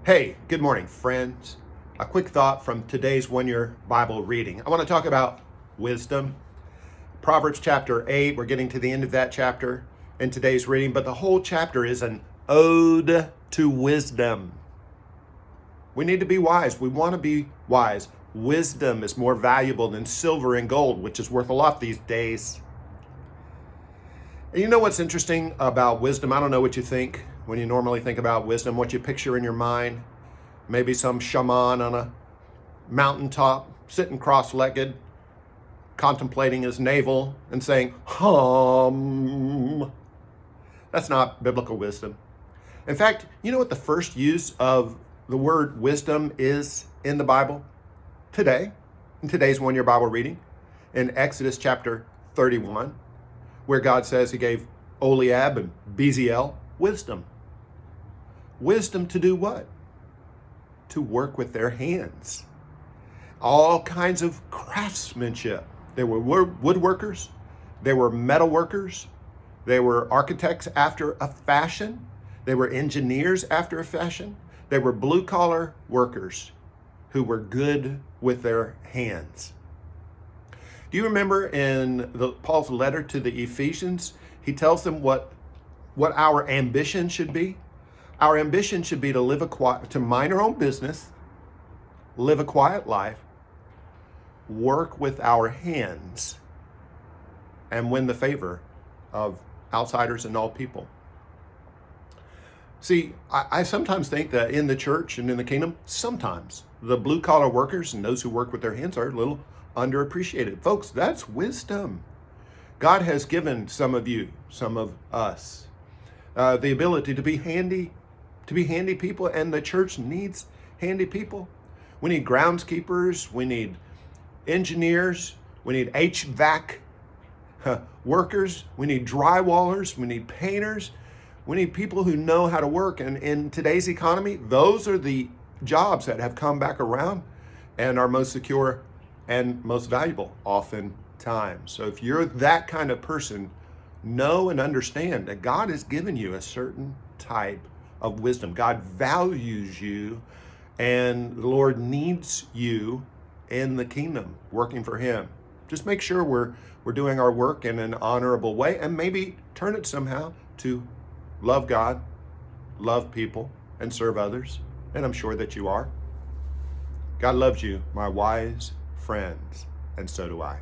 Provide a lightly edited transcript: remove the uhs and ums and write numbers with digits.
Hey, good morning, friends. A quick thought from today's one-year Bible reading. I want to talk about wisdom. Proverbs chapter 8, we're getting to the end of that chapter in today's reading, but the whole chapter is an ode to wisdom. We need to be wise. We want to be wise. Wisdom is more valuable than silver and gold, which is worth a lot these days. And you know what's interesting about wisdom? I don't know what you think when you normally think about wisdom, what you picture in your mind. Maybe some shaman on a mountaintop, sitting cross-legged, contemplating his navel and saying, hum. That's not biblical wisdom. In fact, you know what the first use of the word wisdom is in the Bible? Today, in today's one-year Bible reading, in Exodus chapter 31, where God says he gave Oliab and Beziel wisdom. Wisdom to do what? To work with their hands. All kinds of craftsmanship. They were woodworkers. They were metal workers. They were architects after a fashion. They were engineers after a fashion. They were blue-collar workers who were good with their hands. Do you remember in Paul's letter to the Ephesians, he tells them what our ambition should be? Our ambition should be to mind our own business, live a quiet life, work with our hands, and win the favor of outsiders and all people. See, I sometimes think that in the church and in the kingdom, sometimes the blue-collar workers and those who work with their hands are a little underappreciated. Folks, that's wisdom. God has given some of you, some of us, the ability to be handy people, and the church needs handy people. We need groundskeepers, we need engineers, we need HVAC workers, we need drywallers, we need painters, we need people who know how to work. And in today's economy, those are the jobs that have come back around and are most secure and most valuable oftentimes. So if you're that kind of person, know and understand that God has given you a certain type of wisdom. God values you, and the Lord needs you in the kingdom, working for him. Just make sure we're doing our work in an honorable way, and maybe turn it somehow to love God, love people, and serve others. And I'm sure that you are. God loves you, my wise friends, and so do I.